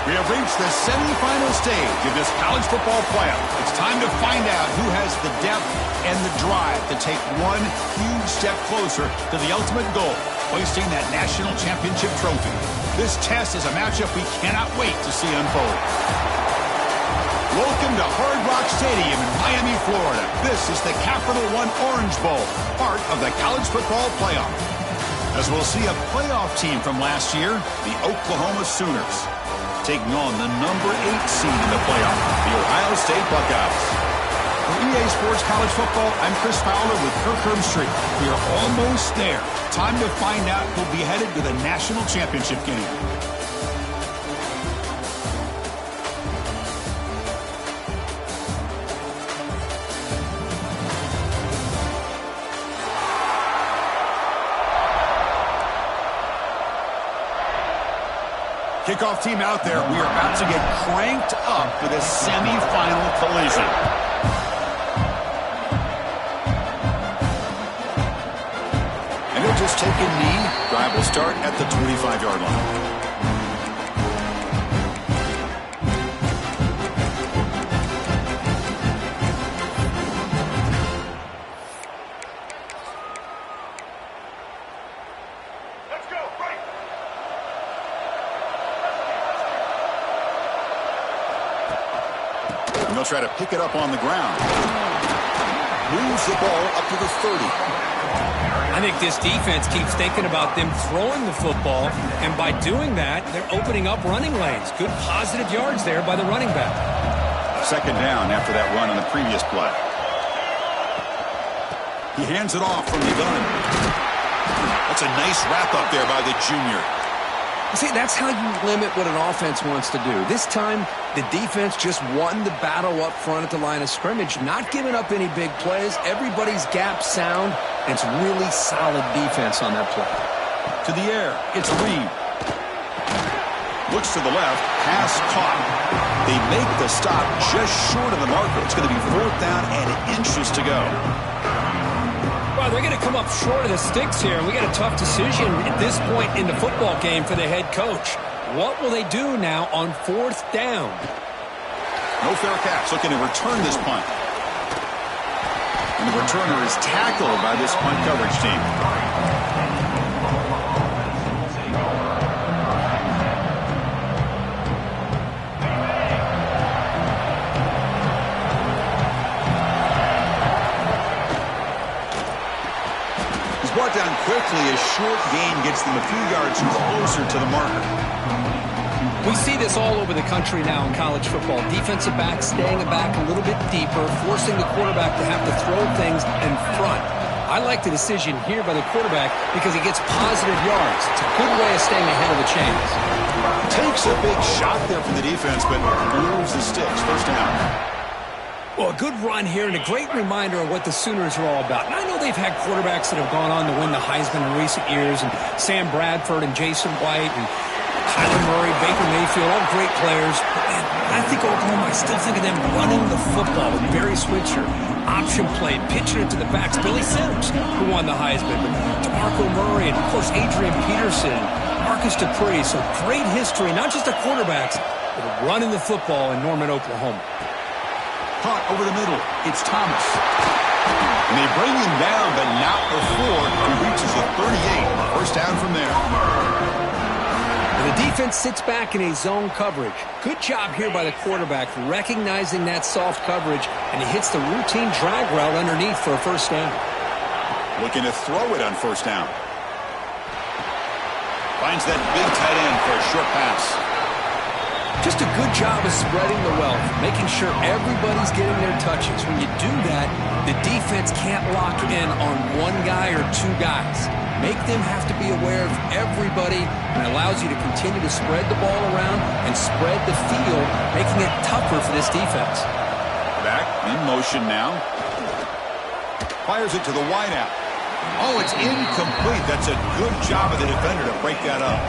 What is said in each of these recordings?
We have reached the semifinal stage of this college football playoff. It's time to find out who has the depth and the drive to take one huge step closer to the ultimate goal, hoisting that national championship trophy. This test is a matchup we cannot wait to see unfold. Welcome to Hard Rock Stadium in Miami, Florida. This is the Capital One Orange Bowl, part of the college football playoff. As we'll see a playoff team from last year, the Oklahoma Sooners, taking on the number 8 seed in the playoff, the Ohio State Buckeyes. For EA Sports College Football, I'm Chris Fowler with Kirk Herbstreit. We are almost there. Time to find out who'll be headed to the national championship game. Kickoff team out there. We are about to get cranked up for this semifinal collision. And he'll just take a knee. Drive will start at the 25-yard line. And they'll try to pick it up on the ground. Moves the ball up to the 30. I think this defense keeps thinking about them throwing the football, and by doing that, they're opening up running lanes. Good positive yards there by the running back. Second down after that run on the previous play. He hands it off from the gun. That's a nice wrap up there by the junior. See, that's how you limit what an offense wants to do. This time, the defense just won the battle up front at the line of scrimmage, not giving up any big plays. Everybody's gap sound, and it's really solid defense on that play. To the air, it's Reed. Looks to the left, pass caught. They make the stop just short of the marker. It's going to be 4th down and inches to go. Well, they're going to come up short of the sticks here. We got a tough decision at this point in the football game for the head coach. What will they do now on 4th down? No fair catch. Looking to return this punt. And the returner is tackled by this punt coverage team. Brought down quickly. A short gain gets them a few yards closer to the marker. We see this all over the country now in college football. Defensive backs staying back a little bit deeper, forcing the quarterback to have to throw things in front. I like the decision here by the quarterback because he gets positive yards. It's a good way of staying ahead of the chains. Takes a big shot there from the defense, but moves the sticks. 1st down. Well, a good run here and a great reminder of what the Sooners are all about. And I know they've had quarterbacks that have gone on to win the Heisman in recent years, and Sam Bradford and Jason White and Kyler Murray, Baker Mayfield, all great players. But man, I think Oklahoma, I still think of them running the football with Barry Switzer, option play, pitching it to the backs. Billy Sims, who won the Heisman, but DeMarco Murray, and of course Adrian Peterson, Marcus Dupree. So great history, not just the quarterbacks, but running the football in Norman, Oklahoma. Caught over the middle. It's Thomas. And they bring him down, but not before he reaches the 38. 1st down from there. And the defense sits back in a zone coverage. Good job here by the quarterback recognizing that soft coverage, and he hits the routine drag route underneath for a 1st down. Looking to throw it on 1st down. Finds that big tight end for a short pass. Just a good job of spreading the wealth, making sure everybody's getting their touches. When you do that, the defense can't lock in on one guy or 2 guys. Make them have to be aware of everybody, and allows you to continue to spread the ball around and spread the field, making it tougher for this defense. Back in motion now. Fires it to the wideout. Oh, it's incomplete. That's a good job of the defender to break that up.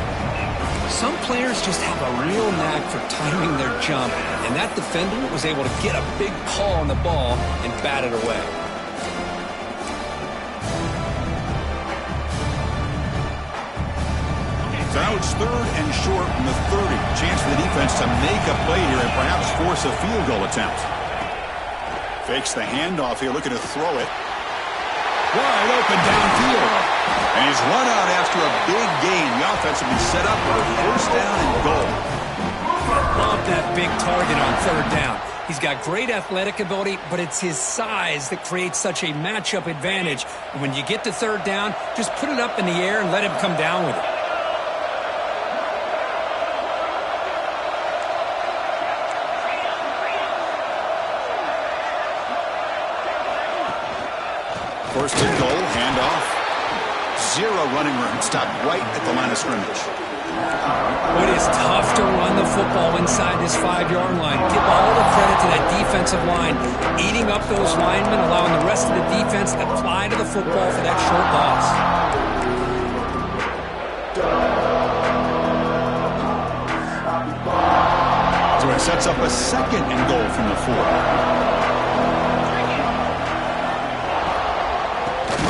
Some players just have a real knack for timing their jump, and that defender was able to get a big paw on the ball and bat it away. So now it's 3rd and short from the 30. Chance for the defense to make a play here and perhaps force a field goal attempt. Fakes the handoff here, looking to throw it. Wide open downfield. And he's run out after a big gain. The offense will be set up for a 1st down and goal. Love that big target on 3rd down. He's got great athletic ability, but it's his size that creates such a matchup advantage. And when you get to 3rd down, just put it up in the air and let him come down with it. 1st and goal, handoff. 0 running room, stopped right at the line of scrimmage. It is tough to run the football inside this 5-yard line. Give all the credit to that defensive line, eating up those linemen, allowing the rest of the defense to fly to the football for that short loss. So it sets up a 2nd and goal from the 4.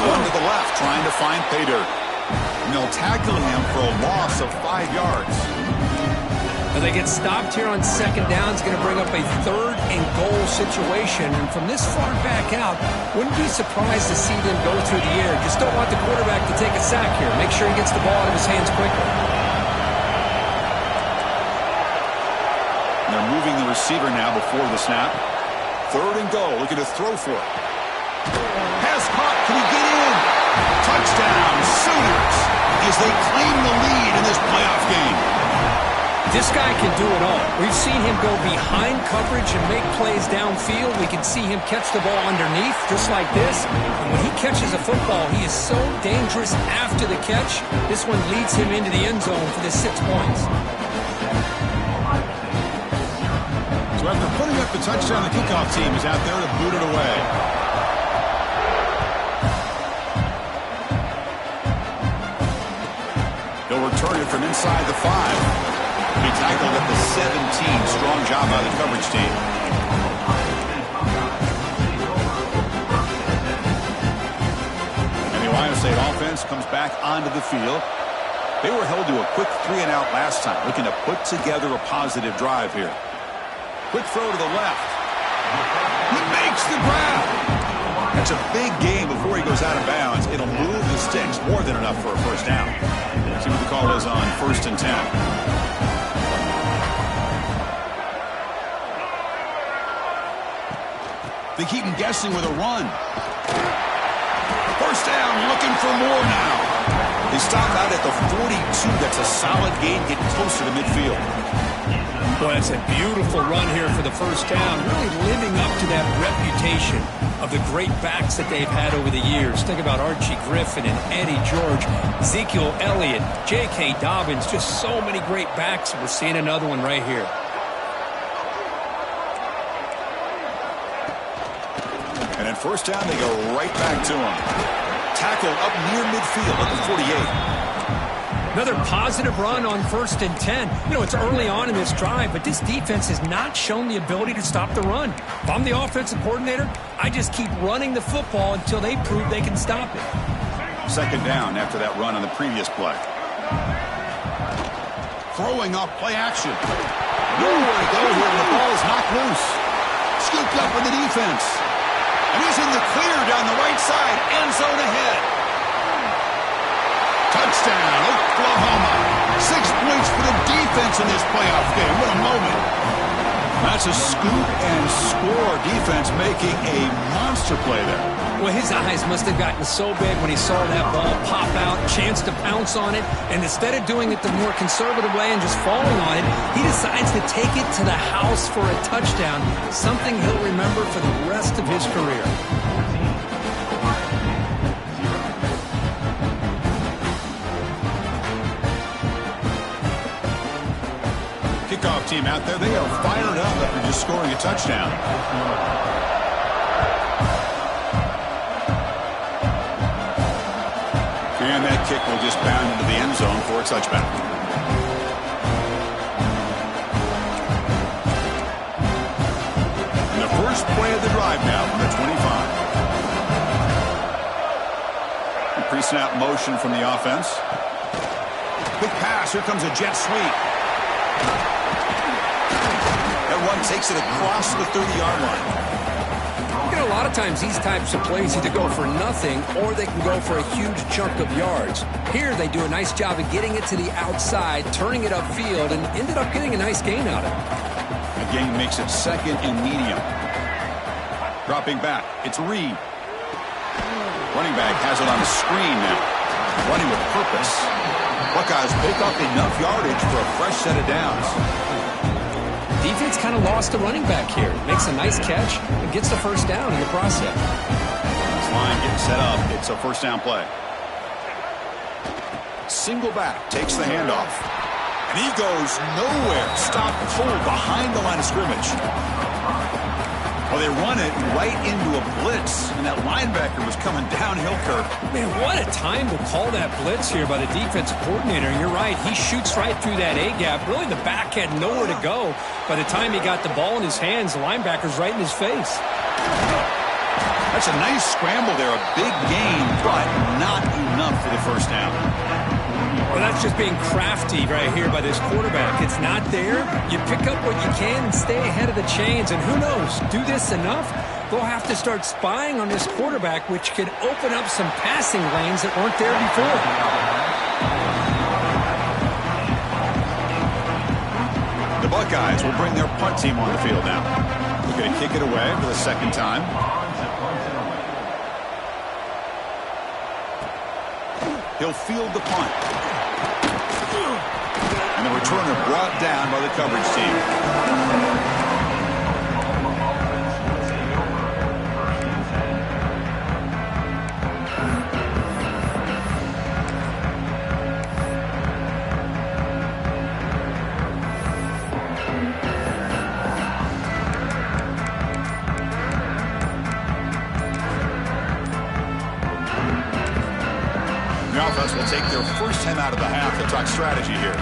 One to the left, trying to find pay dirt. And they'll tackle him for a loss of 5 yards. Now they get stopped here on 2nd down. It's going to bring up a 3rd and goal situation. And from this far back out, wouldn't be surprised to see them go through the air. Just don't want the quarterback to take a sack here. Make sure he gets the ball out of his hands quickly. They're moving the receiver now before the snap. 3rd and goal, looking to throw for it. Pass caught, can he get in? Touchdown, Sooners, as they claim the lead in this playoff game. This guy can do it all. We've seen him go behind coverage and make plays downfield. We can see him catch the ball underneath, just like this. And when he catches a football, he is so dangerous after the catch. This one leads him into the end zone for the 6 points. So after putting up the touchdown, the kickoff team is out there to boot it away. They'll return it from inside the 5. He tackled at the 17. Strong job by the coverage team. And the Ohio State offense comes back onto the field. They were held to a quick 3-and-out last time, looking to put together a positive drive here. Quick throw to the left. He makes the grab. It's a big game before he goes out of bounds. It'll move the sticks, more than enough for a 1st down. See what the call is on 1st and 10. They keep him guessing with a run. 1st down, looking for more now. They stop out at the 42. That's a solid gain, getting closer to midfield. Boy, that's a beautiful run here for the 1st down. Really living up to that reputation of the great backs that they've had over the years. Think about Archie Griffin and Eddie George, Ezekiel Elliott, J.K. Dobbins, just so many great backs. We're seeing another one right here. And at 1st down, they go right back to him. Tackle up near midfield at the 48. Another positive run on 1st and 10. You know, it's early on in this drive, but this defense has not shown the ability to stop the run. If I'm the offensive coordinator, I just keep running the football until they prove they can stop it. 2nd down after that run on the previous play. Throwing off play action. Nowhere to go here when the ball is knocked loose. Scooped up with the defense. And he's in the clear down the right side. End zone ahead. Touchdown, Oklahoma. 6 points for the defense in this playoff game. What a moment. That's a scoop and score defense making a monster play there. Well, his eyes must have gotten so big when he saw that ball pop out, chance to pounce on it, and instead of doing it the more conservative way and just falling on it, he decides to take it to the house for a touchdown, something he'll remember for the rest of his career. Kickoff team out there, they are fired up after just scoring a touchdown. And that kick will just bound into the end zone for a touchback. And the first play of the drive now from the 25. Pre-snap motion from the offense. Quick pass. pass. Here comes a jet sweep. That run takes it across the 30-yard line. You know, a lot of times these types of plays either go for nothing or they can go for a huge chunk of yards. Here they do a nice job of getting it to the outside, turning it upfield, and ended up getting a nice gain out of it. The gain makes it second and medium. Dropping back, it's Reed. Running back has it on the screen now. Running with purpose. Buckeyes pick up enough yardage for a fresh set of downs. Defense kind of lost a running back here. Makes a nice catch and gets the first down in the process. This line getting set up. It's a first down play. Single back takes the handoff. And he goes nowhere. Stopped cold behind the line of scrimmage. Well, they run it right into a blitz, and that linebacker was coming downhill curve. Man, what a time to call that blitz here by the defensive coordinator. You're right. He shoots right through that A-gap. Really, the back had nowhere to go. By the time he got the ball in his hands, the linebacker's right in his face. That's a nice scramble there. A big gain, but not enough for the first down. Well, that's just being crafty right here by this quarterback. It's not there. You pick up what you can and stay ahead of the chains. And who knows, do this enough, they'll have to start spying on this quarterback, which could open up some passing lanes that weren't there before. The Buckeyes will bring their punt team on the field now. They're going to kick it away for the second time. He'll field the punt. And the returner brought down by the coverage team. The offense will take their first time out of the half to talk strategy here.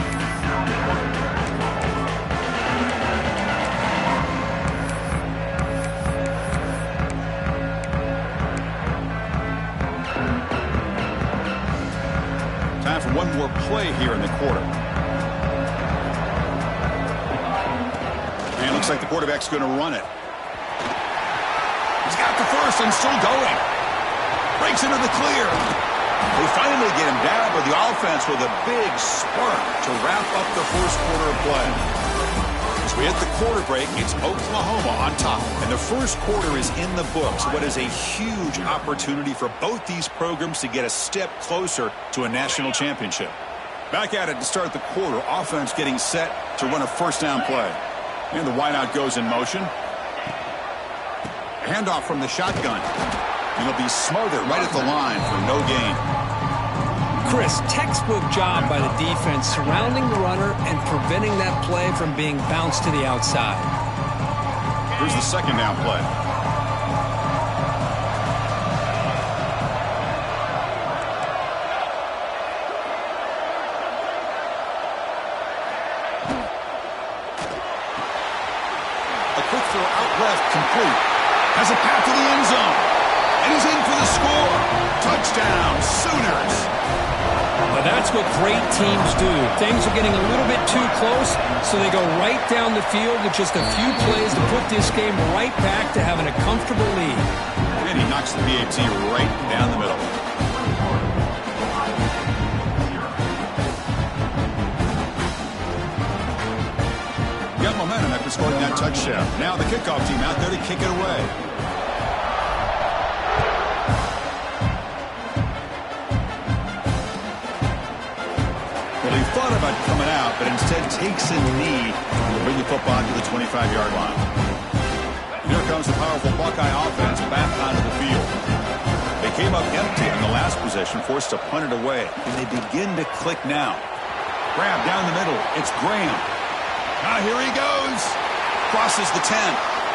Time for one more play here in the quarter. And it looks like the quarterback's going to run it. He's got the first and still going. Breaks into the clear. They finally get him down, but the offense with a big spark to wrap up the first quarter of play. As we hit the quarter break, it's Oklahoma on top, and the first quarter is in the books. What is a huge opportunity for both these programs to get a step closer to a national championship. Back at it to start the quarter, offense getting set to run a first down play. And the wideout goes in motion. Handoff from the shotgun. And he'll be smothered right at the line for no gain. Chris, textbook job by the defense surrounding the runner and preventing that play from being bounced to the outside. Here's the second down play. A quick throw out left, complete. Has a path to the end zone. And he's in for the score. Touchdown, Sooners. Well, that's what great teams do. Things are getting a little bit too close, so they go right down the field with just a few plays to put this game right back to having a comfortable lead. And he knocks the PAT right down the middle. Got momentum after scoring that touchdown. Now the kickoff team out there to kick it away. He thought about coming out, but instead takes a knee to bring the football to the 25-yard line. Here comes the powerful Buckeye offense back onto the field. They came up empty on the last possession, forced to punt it away, and they begin to click now. Grab down the middle. It's Graham. Now here he goes. Crosses the 10.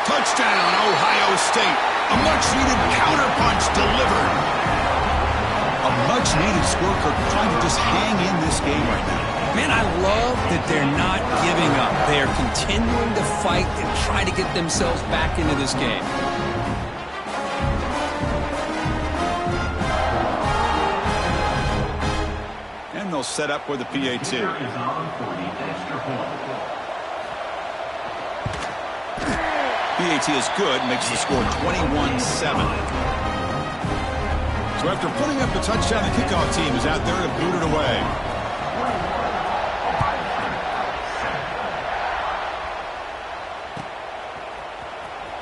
Touchdown, Ohio State. A much-needed counterpunch delivered. A much-needed score, trying to just hang in this game right now. Man, I love that they're not giving up. They are continuing to fight and try to get themselves back into this game. And they'll set up with the PAT. PAT is good, makes the score 21-7. So after putting up the touchdown, the kickoff team is out there to boot it away.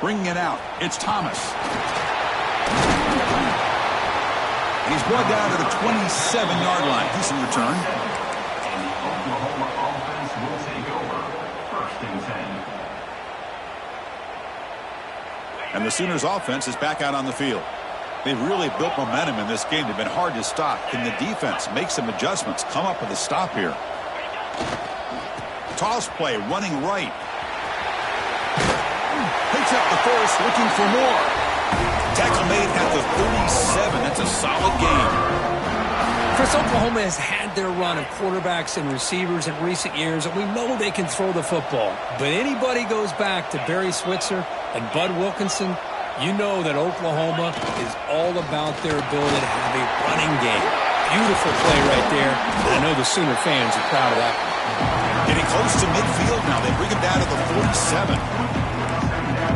Bringing it out, it's Thomas. He's brought down to the 27-yard line. Decent return. And the Oklahoma offense will take over. 1st and 10. And the Sooners offense is back out on the field. They've really built momentum in this game. They've been hard to stop. Can the defense make some adjustments, come up with a stop here? Toss play, running right. Picks up the first, looking for more. Tackle made at the 37. That's a solid game. Chris, Oklahoma has had their run of quarterbacks and receivers in recent years, and we know they can throw the football. But anybody goes back to Barry Switzer and Bud Wilkinson, you know that Oklahoma is all about their ability to have a running game. Beautiful play right there, and I know the Sooner fans are proud of that. Getting close to midfield now. They bring him down to the 47.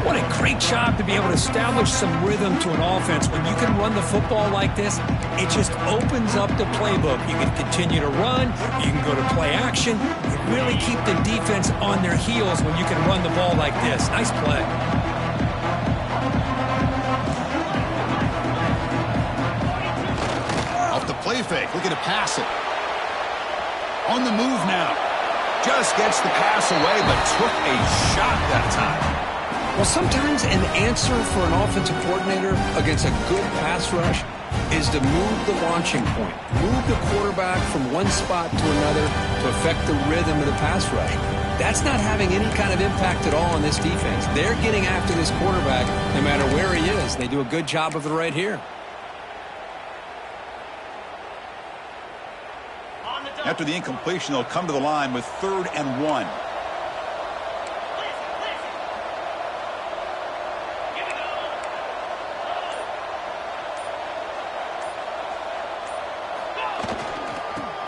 What a great job to be able to establish some rhythm to an offense. When you can run the football like this, it just opens up the playbook. You can continue to run. You can go to play action. You really keep the defense on their heels when you can run the ball like this. Nice play. Off the play fake, looking to pass it. On the move now. Just gets the pass away, but took a shot that time. Well, sometimes an answer for an offensive coordinator against a good pass rush is to move the launching point. Move the quarterback from one spot to another to affect the rhythm of the pass rush. That's not having any kind of impact at all on this defense. They're getting after this quarterback no matter where he is. They do a good job of it right here. After the incompletion, they'll come to the line with 3rd and 1.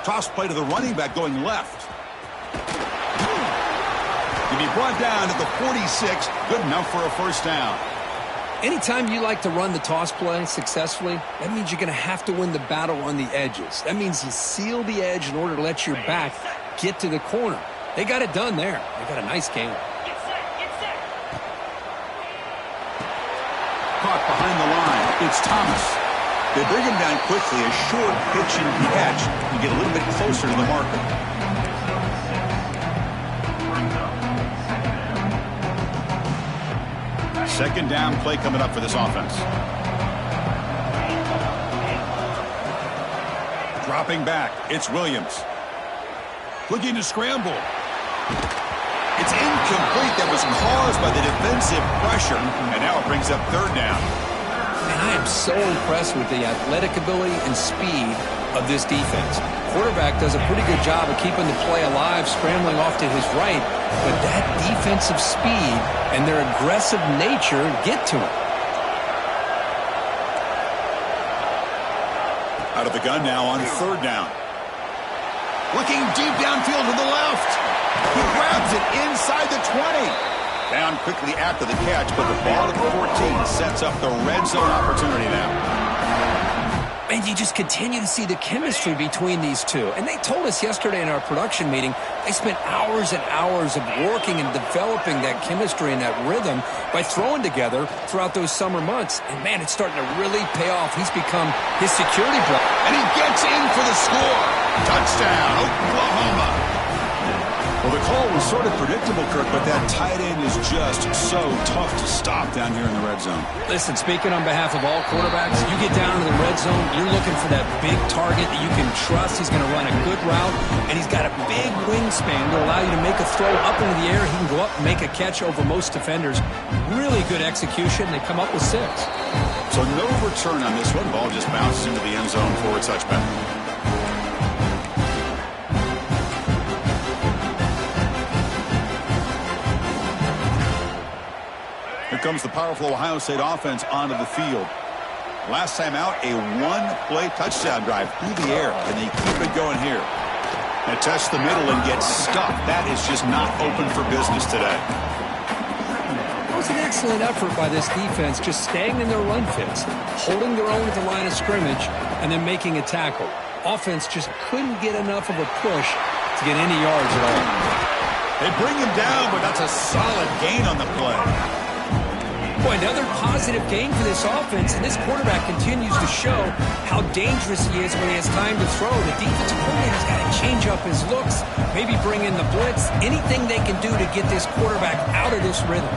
Toss play to the running back going left. To be brought down at the 46, good enough for a first down. Anytime you like to run the toss play successfully, that means you're going to have to win the battle on the edges. That means you seal the edge in order to let your back get to the corner. They got it done there. They got a nice game. Caught behind the line. It's Thomas. They bring him down quickly. A short pitch and catch to get a little bit closer to the marker. Second down play coming up for this offense. Dropping back. It's Williams. Looking to scramble. It's incomplete. That was caused by the defensive pressure. And now it brings up 3rd down. And I am so impressed with the athletic ability and speed of this defense. Quarterback does a pretty good job of keeping the play alive, scrambling off to his right, but that defensive speed and their aggressive nature get to him. Out of the gun now on 3rd down. Looking deep downfield to the left. He grabs it inside the 20. Down quickly after the catch, but the ball at the 14 sets up the red zone opportunity now. And you just continue to see the chemistry between these two. And they told us yesterday in our production meeting, they spent hours and hours of working and developing that chemistry and that rhythm by throwing together throughout those summer months. And, man, it's starting to really pay off. He's become his security blanket. And he gets in for the score. Touchdown, Oklahoma. Well, the call was sort of predictable, Kirk, but that tight end is just so tough to stop down here in the red zone. Listen, speaking on behalf of all quarterbacks, you get down to the red zone, you're looking for that big target that you can trust. He's going to run a good route, and he's got a big wingspan to allow you to make a throw up into the air. He can go up and make a catch over most defenders. Really good execution. They come up with 6. So no return on this one. Ball just bounces into the end zone for a touchback. Comes the powerful Ohio State offense onto the field. Last time out, a 1-play touchdown drive through the air, and they keep it going here. They test the middle and get stuck. That is just not open for business today. It was an excellent effort by this defense, just staying in their run fits, holding their own at the line of scrimmage, and then making a tackle. Offense just couldn't get enough of a push to get any yards at all. They bring him down, but that's a solid gain on the play. Boy, another positive gain for this offense, and this quarterback continues to show how dangerous he is when he has time to throw. The defensive coordinator's got to change up his looks, maybe bring in the blitz, anything they can do to get this quarterback out of this rhythm.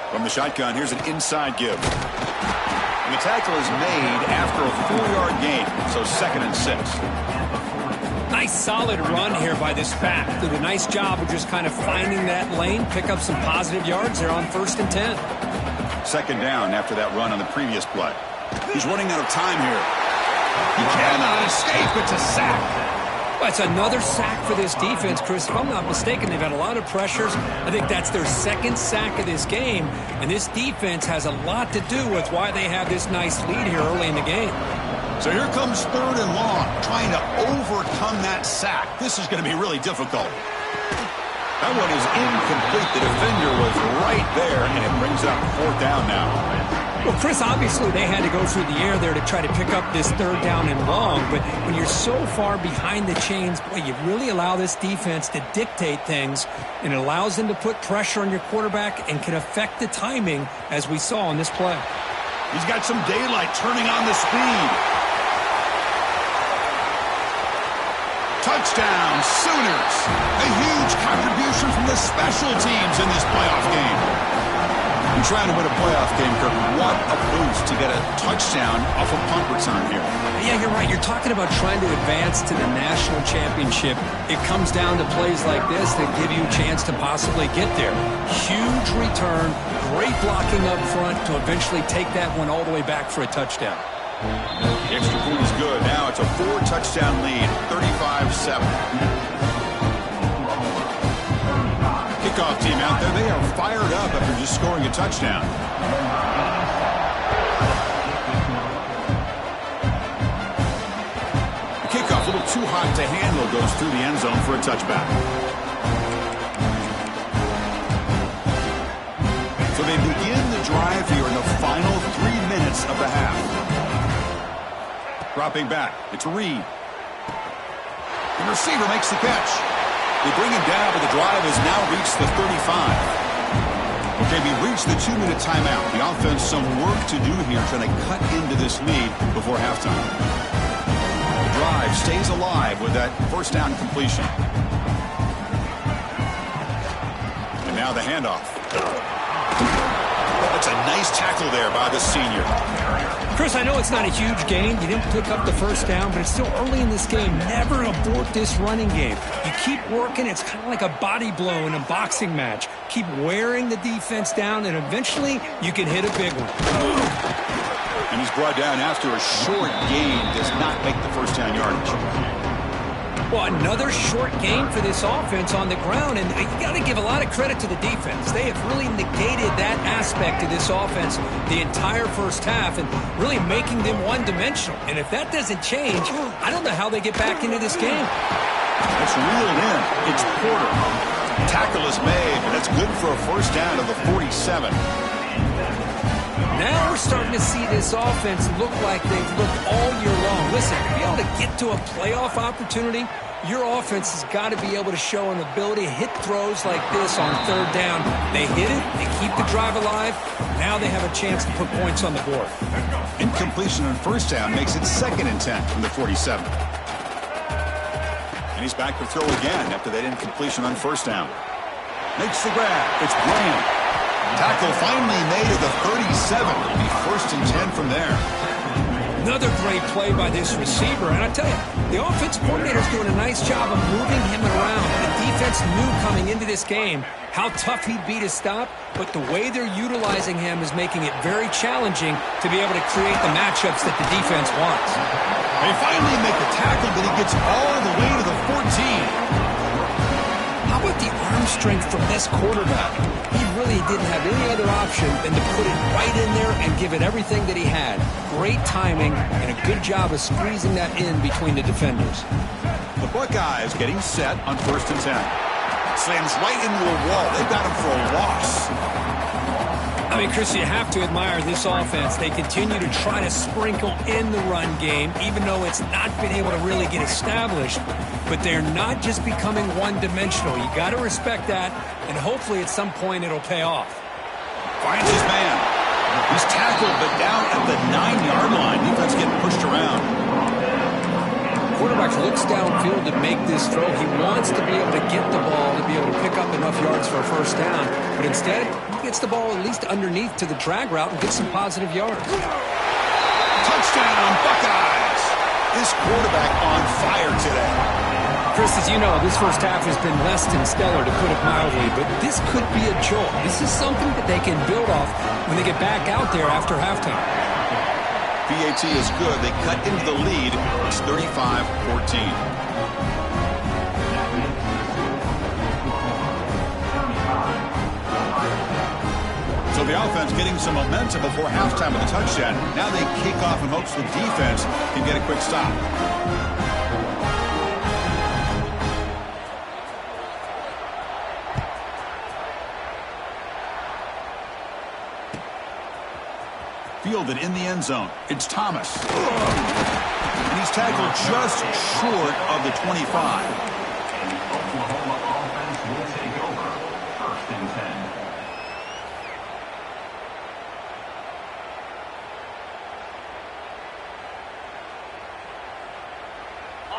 From the shotgun, here's an inside give. And the tackle is made after a 4-yard gain, so 2nd and 6. Nice solid run here by this back. Did a nice job of just kind of finding that lane, pick up some positive yards there on 1st and 10. 2nd down after that run on the previous play. He's running out of time here. He cannot escape. It's a sack. Well, it's another sack for this defense, Chris. If I'm not mistaken, they've had a lot of pressures. I think that's their 2nd sack of this game, and this defense has a lot to do with why they have this nice lead here early in the game. So here comes 3rd and long, trying to overcome that sack. This is going to be really difficult. That one is incomplete. The defender was right there, and it brings up 4th down now. Well, Chris, obviously they had to go through the air there to try to pick up this 3rd down and long, but when you're so far behind the chains, boy, you really allow this defense to dictate things, and it allows them to put pressure on your quarterback and can affect the timing, as we saw on this play. He's got some daylight turning on the speed. Touchdown, Sooners. A huge contribution from the special teams in this playoff game. You're trying to win a playoff game, Kirk. What a boost to get a touchdown off a punt return here. Yeah, you're right. You're talking about trying to advance to the national championship. It comes down to plays like this that give you a chance to possibly get there. Huge return, great blocking up front to eventually take that one all the way back for a touchdown. The extra point is good. Now it's a 4-touchdown lead, 35-7. Kickoff team out there, they are fired up after just scoring a touchdown. The kickoff, a little too hot to handle, goes through the end zone for a touchback. So they begin the drive here in the final 3 minutes of the half. Dropping back, it's Reed. The receiver makes the catch. They bring him down, but the drive has now reached the 35. Okay, we reached the 2-minute timeout. The offense, some work to do here, trying to cut into this lead before halftime. The drive stays alive with that 1st down completion. And now the handoff. That's a nice tackle there by the senior. Chris, I know it's not a huge gain. You didn't pick up the 1st down, but it's still early in this game. Never abort this running game. You keep working. It's kind of like a body blow in a boxing match. Keep wearing the defense down, and eventually you can hit a big one. And he's brought down after a short gain. Does not make the 1st down yardage. Well, another short game for this offense on the ground, and you got to give a lot of credit to the defense. They have really negated that aspect of this offense the entire 1st half and really making them one-dimensional. And if that doesn't change, I don't know how they get back into this game. That's reeled in. It's Porter. Tackle is made, but that's good for a 1st down to the 47. Now we're starting to see this offense look like they've looked all year long. Listen, to be able to get to a playoff opportunity, your offense has got to be able to show an ability to hit throws like this on 3rd down. They hit it, they keep the drive alive. Now they have a chance to put points on the board. Incompletion on 1st down makes it 2nd and 10 from the 47. And he's back to throw again after that incompletion on 1st down. Makes the grab. It's Graham. Tackle finally made at the 37. It'll be 1st and 10 from there. Another great play by this receiver. And I tell you, the offense coordinator's doing a nice job of moving him around. The defense knew coming into this game how tough he'd be to stop, but the way they're utilizing him is making it very challenging to be able to create the matchups that the defense wants. They finally make the tackle, but he gets all the way to the 14. How about the arm arm strength from this quarterback. He really didn't have any other option than to put it right in there and give it everything that he had. Great timing and a good job of squeezing that in between the defenders. The Buckeyes getting set on 1st and 10. Slams right into a wall. They've got him for a loss. I mean, Chris, you have to admire this offense. They continue to try to sprinkle in the run game, even though it's not been able to really get established. But they're not just becoming one-dimensional. You got to respect that, and hopefully at some point it'll pay off. Finds his man. He's tackled, but down at the 9-yard line. Defense getting pushed around. Quarterback looks downfield to make this throw. He wants to be able to get the ball to be able to pick up enough yards for a first down. But instead, he gets the ball at least underneath to the drag route and gets some positive yards. Touchdown, Buckeyes! This quarterback on fire today. Chris, as you know, this first half has been less than stellar, to put it mildly, but this could be a jolt. This is something that they can build off when they get back out there after halftime. PAT is good. They cut into the lead. It's 35-14. So the offense getting some momentum before halftime with a touchdown. Now they kick off in hopes the defense can get a quick stop. Fielded in the end zone. It's Thomas. And he's tackled just short of the 25. And the Oklahoma offense will take over. 1st and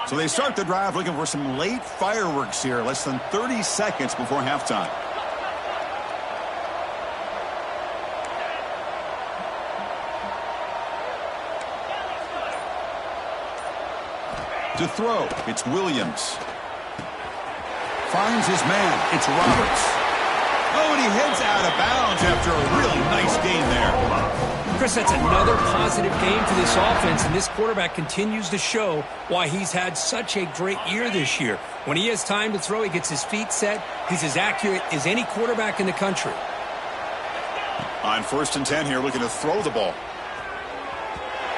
10. So they start the drive looking for some late fireworks here. Less than 30 seconds before halftime. To throw, it's Williams. Finds his man, it's Roberts. Oh, and he heads out of bounds after a really nice gain there. Chris, that's another positive game for this offense, and this quarterback continues to show why he's had such a great year this year. When he has time to throw, he gets his feet set. He's as accurate as any quarterback in the country. On 1st and 10 here, looking to throw the ball.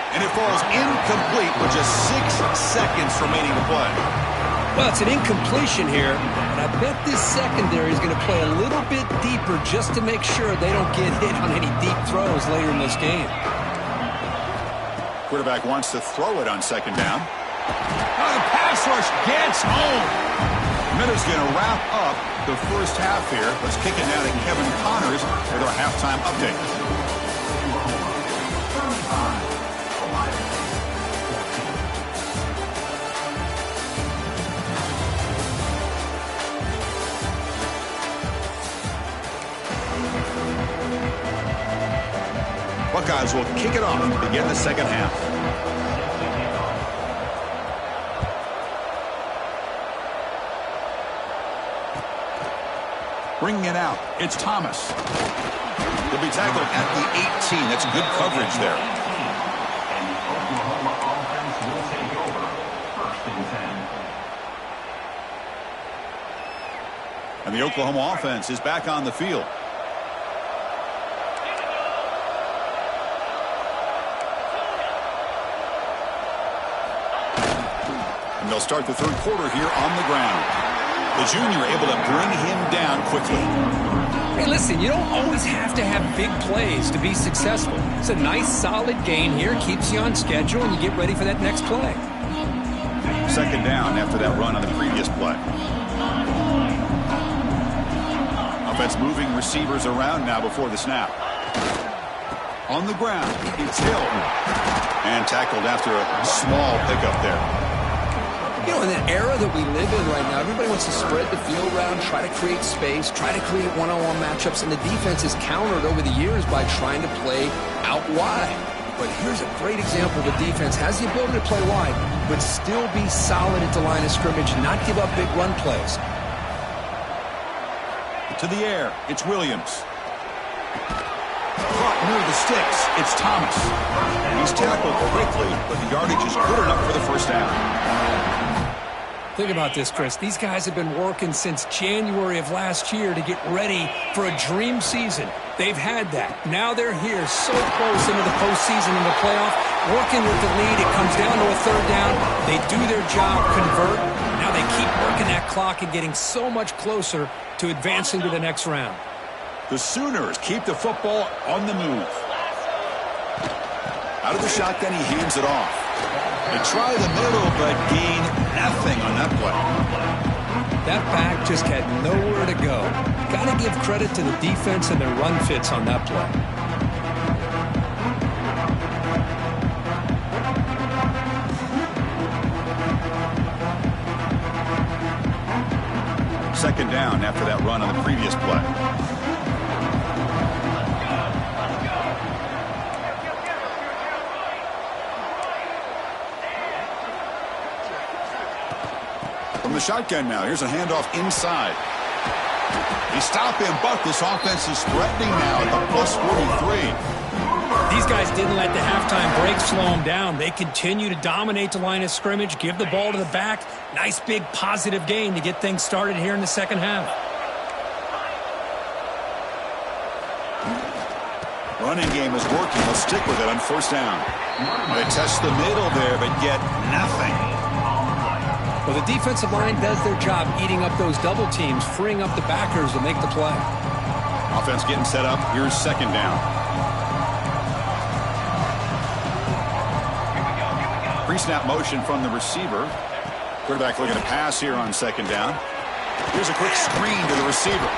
And it falls incomplete with just 6 seconds remaining to play. Well, it's an incompletion here, and I bet this secondary is going to play a little bit deeper just to make sure they don't get hit on any deep throws later in this game. Quarterback wants to throw it on 2nd down. Oh, the pass rush gets home. Minutes going to wrap up the first half here. Let's kick it now to Kevin Connors with our halftime update. Buckeyes will kick it off to begin the second half. Bringing it out, it's Thomas. He'll be tackled at the 18. That's good coverage there. And the Oklahoma offense will take over. 1st and 10. And the Oklahoma offense is back on the field. And they'll start the third quarter here on the ground. The junior able to bring him down quickly. Hey, listen, you don't always have to have big plays to be successful. It's a nice, solid gain here. Keeps you on schedule, and you get ready for that next play. 2nd down after that run on the previous play. Offense moving receivers around now before the snap. On the ground, it's Hill. And tackled after a small pickup there. You know, in the era that we live in right now, everybody wants to spread the field around, try to create space, try to create one-on-one matchups, and the defense has countered over the years by trying to play out wide. But here's a great example. The defense has the ability to play wide, but still be solid at the line of scrimmage, not give up big run plays. To the air, it's Williams. Caught near the sticks, it's Thomas. He's tackled quickly, but the yardage is good enough for the first down. Think about this, Chris. These guys have been working since January of last year to get ready for a dream season. They've had that. Now they're here so close into the postseason and the playoff, working with the lead. It comes down to a third down. They do their job, convert. Now they keep working that clock and getting so much closer to advancing to the next round. The Sooners keep the football on the move. Out of the shotgun, he hands it off. They try the middle, but gain nothing on that play. That back just had nowhere to go. Got to give credit to the defense and their run fits on that play. Second down after that run on the previous play. From the shotgun now, here's a handoff inside. They stop him, but this offense is threatening now at the plus 43. These guys didn't let the halftime break slow them down. They continue to dominate the line of scrimmage, give the ball to the back. Nice big positive gain to get things started here in the second half. Running game is working. They'll stick with it on first down. They test the middle there, but get nothing. Well, the defensive line does their job eating up those double teams, freeing up the backers to make the play. Offense getting set up. Here's second down. Pre-snap motion from the receiver. Quarterback looking to pass here on second down. Here's a quick screen to the receiver.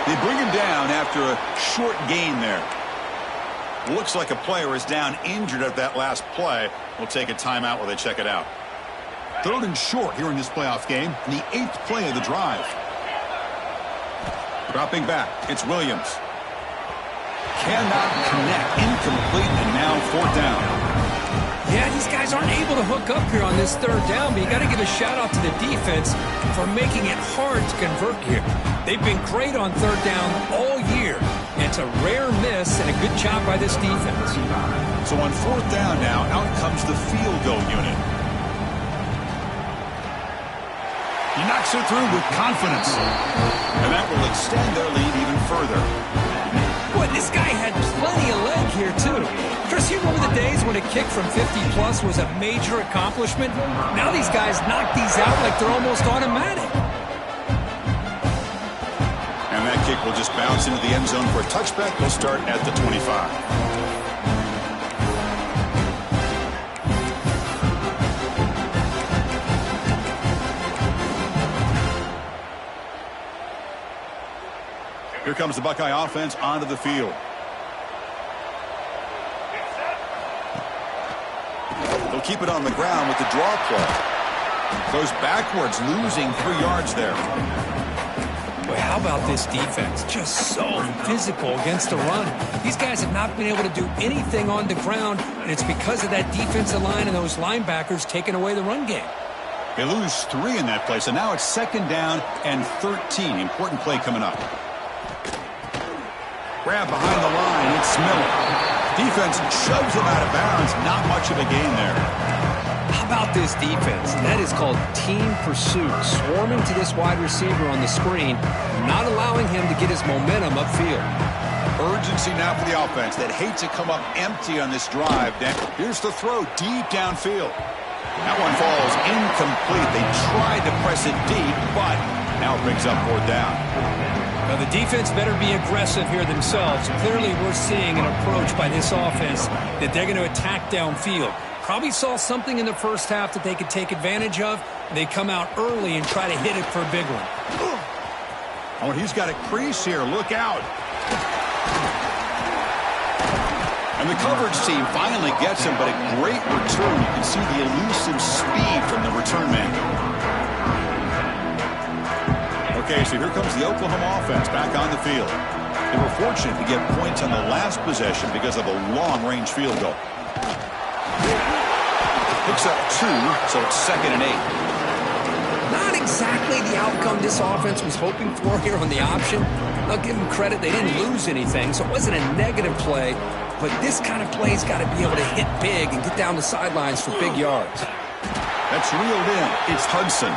They bring him down after a short gain there. Looks like a player is down injured at that last play. We'll take a timeout while they check it out. Third and short here in this playoff game, the 8th play of the drive. Dropping back, it's Williams. Cannot connect, incomplete, and now fourth down. Yeah, these guys aren't able to hook up here on this third down, but you got to give a shout out to the defense for making it hard to convert here. They've been great on third down all year. It's a rare miss and a good job by this defense. So on fourth down now, out comes the field goal unit. He knocks it through with confidence. And that will extend their lead even further. Boy, this guy had plenty of leg here, too. Chris, you remember the days when a kick from 50-plus was a major accomplishment? Now these guys knock these out like they're almost automatic. And that kick will just bounce into the end zone for a touchback. They'll start at the 25. Here comes the Buckeye offense onto the field. They'll keep it on the ground with the draw play. Goes backwards, losing 3 yards there. Boy, how about this defense? Just so physical against the run. These guys have not been able to do anything on the ground, and it's because of that defensive line and those linebackers taking away the run game. They lose 3 in that play, so now it's second down and 13. Important play coming up. Grab behind the line, it's Miller. Defense shoves him out of bounds. Not much of a gain there. How about this defense? That is called team pursuit. Swarming to this wide receiver on the screen, not allowing him to get his momentum upfield. Urgency now for the offense that hates to come up empty on this drive. Here's the throw deep downfield. That one falls incomplete. They tried to press it deep, but now it brings up fourth down. Now, the defense better be aggressive here themselves. Clearly, we're seeing an approach by this offense that they're going to attack downfield. Probably saw something in the first half that they could take advantage of. They come out early and try to hit it for a big one. Oh, he's got a crease here. Look out. And the coverage team finally gets him, but a great return. You can see the elusive speed from the return man. Okay, so here comes the Oklahoma offense back on the field. They were fortunate to get points on the last possession because of a long-range field goal. Picks up 2, so it's 2nd and 8. Not exactly the outcome this offense was hoping for here on the option. I'll give them credit. They didn't lose anything, so it wasn't a negative play. But this kind of play's got to be able to hit big and get down the sidelines for big yards. That's reeled in. It's Hudson.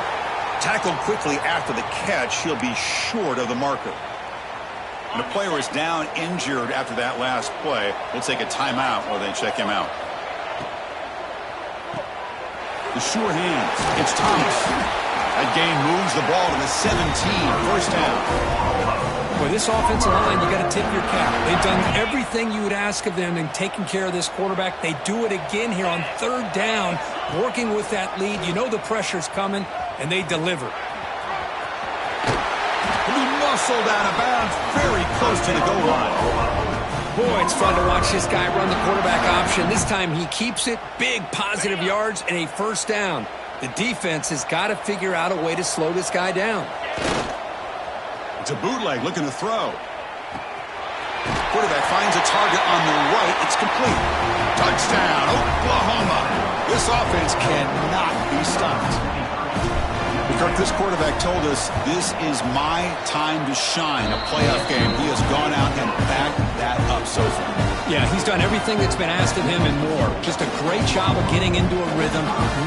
Tackled quickly after the catch. He'll be short of the marker. And the player is down injured after that last play. We'll take a timeout while they check him out. The sure hands. It's Thomas. That gain moves the ball to the 17. First down. Boy, this offensive line, you got to tip your cap. They've done everything you would ask of them in taking care of this quarterback. They do it again here on third down, working with that lead. You know the pressure's coming, and they deliver. He'll be muscled out of bounds very close to the goal line. Boy, it's fun to watch this guy run the quarterback option. This time he keeps it, big positive yards, and a first down. The defense has got to figure out a way to slow this guy down. It's a bootleg looking to throw. Quarterback finds a target on the right. It's complete. Touchdown, Oklahoma. This offense cannot be stopped. Kirk, this quarterback told us this is my time to shine, a playoff game. He has gone out and backed that up so far. Yeah, he's done everything that's been asked of him and more. Just a great job of getting into a rhythm.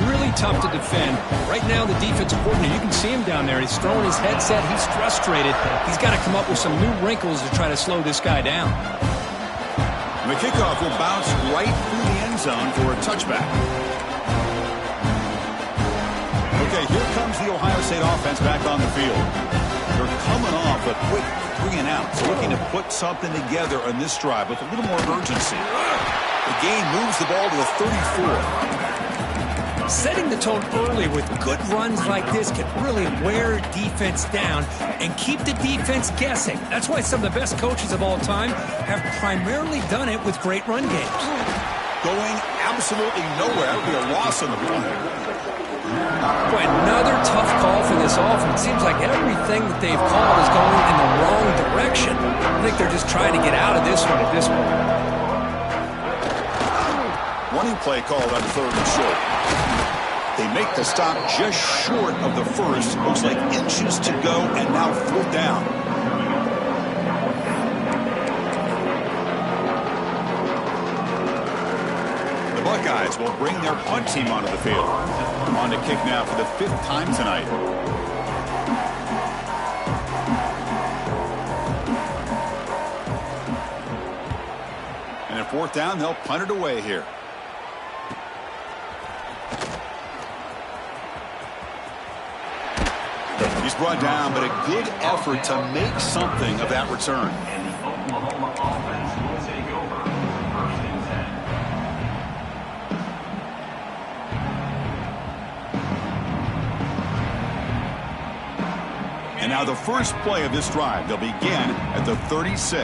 Really tough to defend. Right now, the defensive coordinator, you can see him down there. He's throwing his headset. He's frustrated. He's got to come up with some new wrinkles to try to slow this guy down. The kickoff will bounce right through the end zone for a touchback. Okay, here comes the Ohio State offense back on the field. They're coming off a quick 3-and-out, so looking to put something together on this drive with a little more urgency. The game moves the ball to the 34. Setting the tone early with good runs like this can really wear defense down and keep the defense guessing. That's why some of the best coaches of all time have primarily done it with great run games. Going absolutely nowhere. That would be a loss on the play. Boy, another tough call for this offense. Seems like everything that they've called is going in the wrong direction. I think they're just trying to get out of this one at this point. Running play called on third and short. They make the stop just short of the first. Looks like inches to go, and now fourth down. The Buckeyes will bring their punt team onto the field. On to kick now for the 5th time tonight. And at fourth down, they'll punt it away here. He's brought down, but a good effort to make something of that return. And the Oklahoma offense will take over. First and 10. And now the first play of this drive. They'll begin at the 36.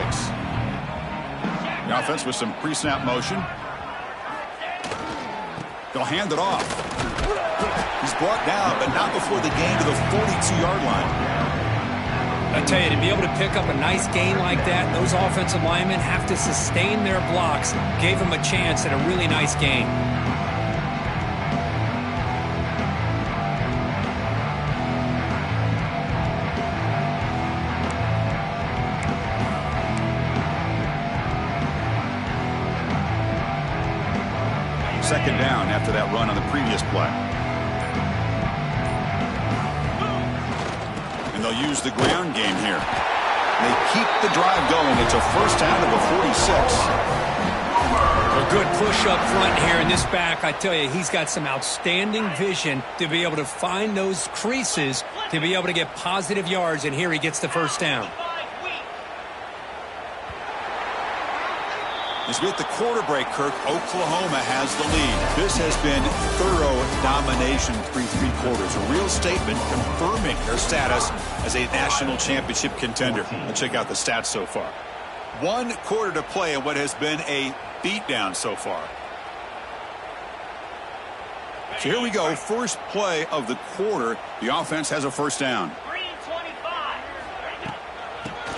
The offense with some pre-snap motion. They'll hand it off. He's brought down, but not before the gain to the 42-yard line. I tell you, to be able to pick up a nice gain like that, those offensive linemen have to sustain their blocks. Gave them a chance at a really nice gain. Second down after that run on the previous play. And they'll use the ground game here. They keep the drive going. It's a first down to the 46. A good push up front here in this back. I tell you, he's got some outstanding vision to be able to find those creases, to be able to get positive yards, and here he gets the first down. As we hit the quarter break, Kirk, Oklahoma has the lead. This has been thorough domination through 3 quarters. A real statement confirming their status as a national championship contender. Let's check out the stats so far. 1 quarter to play in what has been a beatdown so far. So here we go. First play of the quarter. The offense has a first down.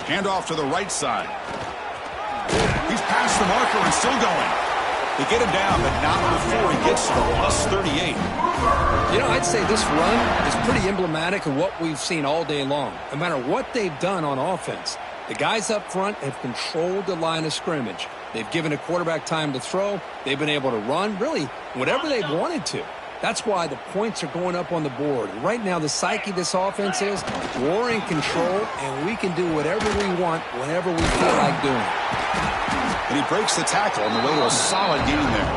Handoff to the right side. He's past the marker and still going. They get him down, but not before he gets to the plus 38. You know, I'd say this run is pretty emblematic of what we've seen all day long. No matter what they've done on offense, the guys up front have controlled the line of scrimmage. They've given a quarterback time to throw. They've been able to run, really, whatever they've wanted to. That's why the points are going up on the board. Right now, the psyche of this offense is we're in control, and we can do whatever we want whenever we feel like doing it. And he breaks the tackle on the way to a solid gain there.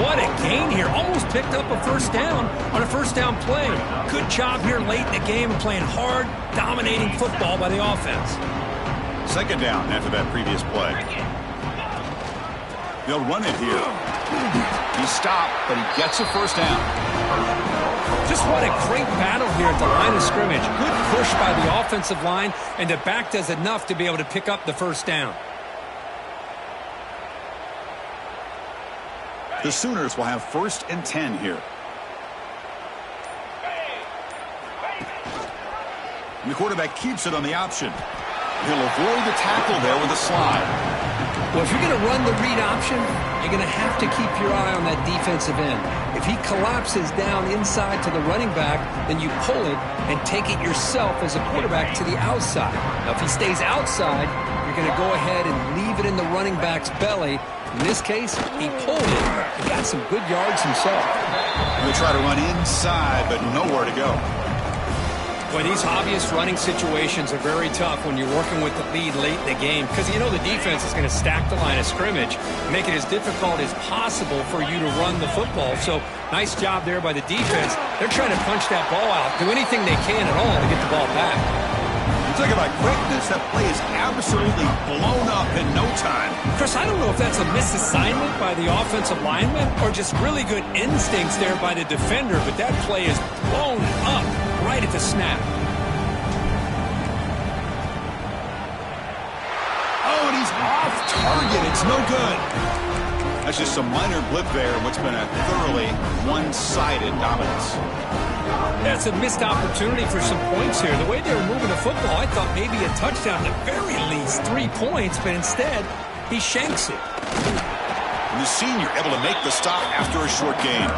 What a gain here. Almost picked up a first down on a first down play. Good job here late in the game and playing hard, dominating football by the offense. Second down after that previous play. They'll run it here. He stopped, but he gets a first down. Just what a great battle here at the line of scrimmage. Good push by the offensive line, and the back does enough to be able to pick up the first down. The Sooners will have 1st and 10 here. And the quarterback keeps it on the option. He'll avoid the tackle there with a slide. Well, if you're going to run the read option, you're going to have to keep your eye on that defensive end. If he collapses down inside to the running back, then you pull it and take it yourself as a quarterback to the outside. Now, if he stays outside, you're going to go ahead and leave it in the running back's belly. In this case, he pulled it and got some good yards himself. He'll try to run inside, but nowhere to go. Boy, these obvious running situations are very tough when you're working with the lead late in the game because you know the defense is going to stack the line of scrimmage, make it as difficult as possible for you to run the football. So nice job there by the defense. They're trying to punch that ball out, do anything they can at all to get the ball back. Talk about quickness. That play is absolutely blown up in no time. Chris, I don't know if that's a misassignment by the offensive lineman or just really good instincts there by the defender, but that play is blown up right at the snap. Oh, and he's off target. It's no good. That's just a minor blip there in what's been a thoroughly one-sided dominance. That's a missed opportunity for some points here. The way they were moving the football, I thought maybe a touchdown, at the very least 3 points, but instead, he shanks it. And the senior able to make the stop after a short gain.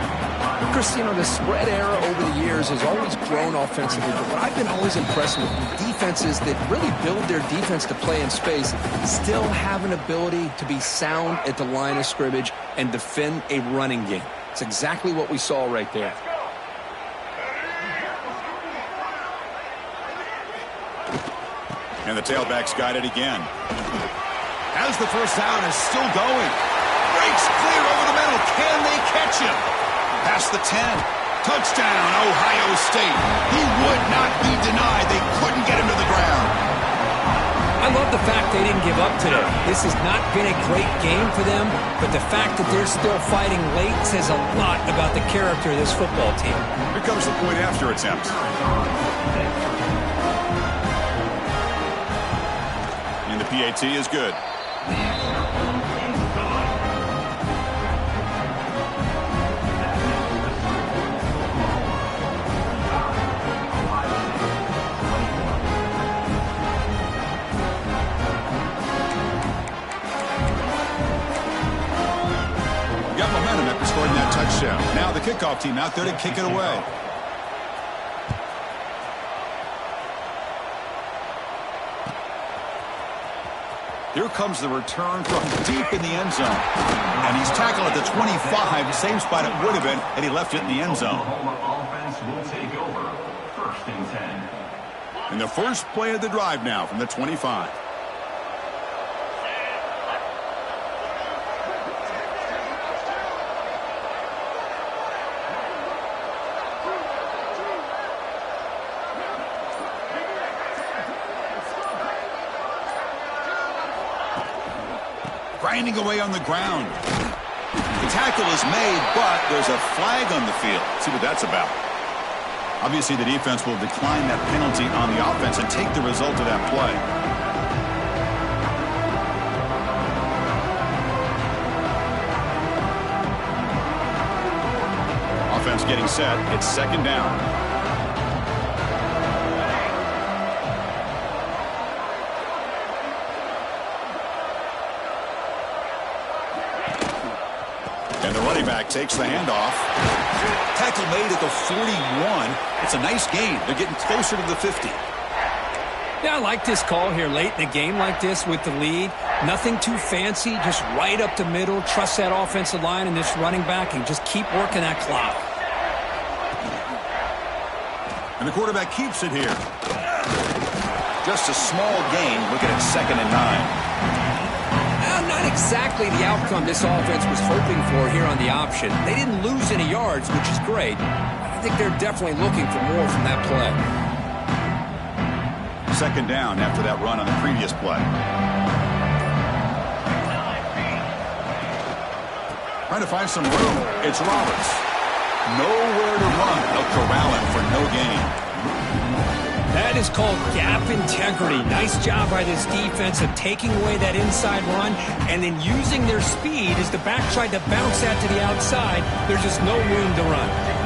Chris, you know, the spread era over the years has always grown offensively, but what I've been always impressed with defenses that really build their defense to play in space still have an ability to be sound at the line of scrimmage and defend a running game. It's exactly what we saw right there. And the tailback's got it again. As the first down is still going. Breaks clear over the middle. Can they catch him? Past the 10. Touchdown, Ohio State. He would not be denied. They couldn't get him to the ground. I love the fact they didn't give up today. This has not been a great game for them, but the fact that they're still fighting late says a lot about the character of this football team. Here comes the point after attempt. And the PAT is good. Got momentum after scoring that touchdown. Now the kickoff team out there to kick it away. Here comes the return from deep in the end zone. And he's tackled at the 25, same spot it would have been had he left it in the end zone. Offense will take over. 1st and 10. And the first play of the drive now from the 25. Grinding away on the ground. The tackle is made, but there's a flag on the field. See what that's about. Obviously, the defense will decline that penalty on the offense and take the result of that play. Offense getting set. It's 2nd down. And the running back takes the handoff. Tackle made at the 41. It's a nice gain. They're getting closer to the 50. Yeah, I like this call here late in a game like this with the lead. Nothing too fancy, just right up the middle. Trust that offensive line and this running back and just keep working that clock. And the quarterback keeps it here. Just a small gain. Looking at 2nd and 9. Not exactly the outcome this offense was hoping for here on the option. They didn't lose any yards, which is great. I think they're definitely looking for more from that play. 2nd down after that run on the previous play. Trying to find some room. It's Roberts. Nowhere to run. They'll corral him for no gain. That is called gap integrity. Nice job by this defense of taking away that inside run and then using their speed as the back tried to bounce that to the outside. There's just no room to run.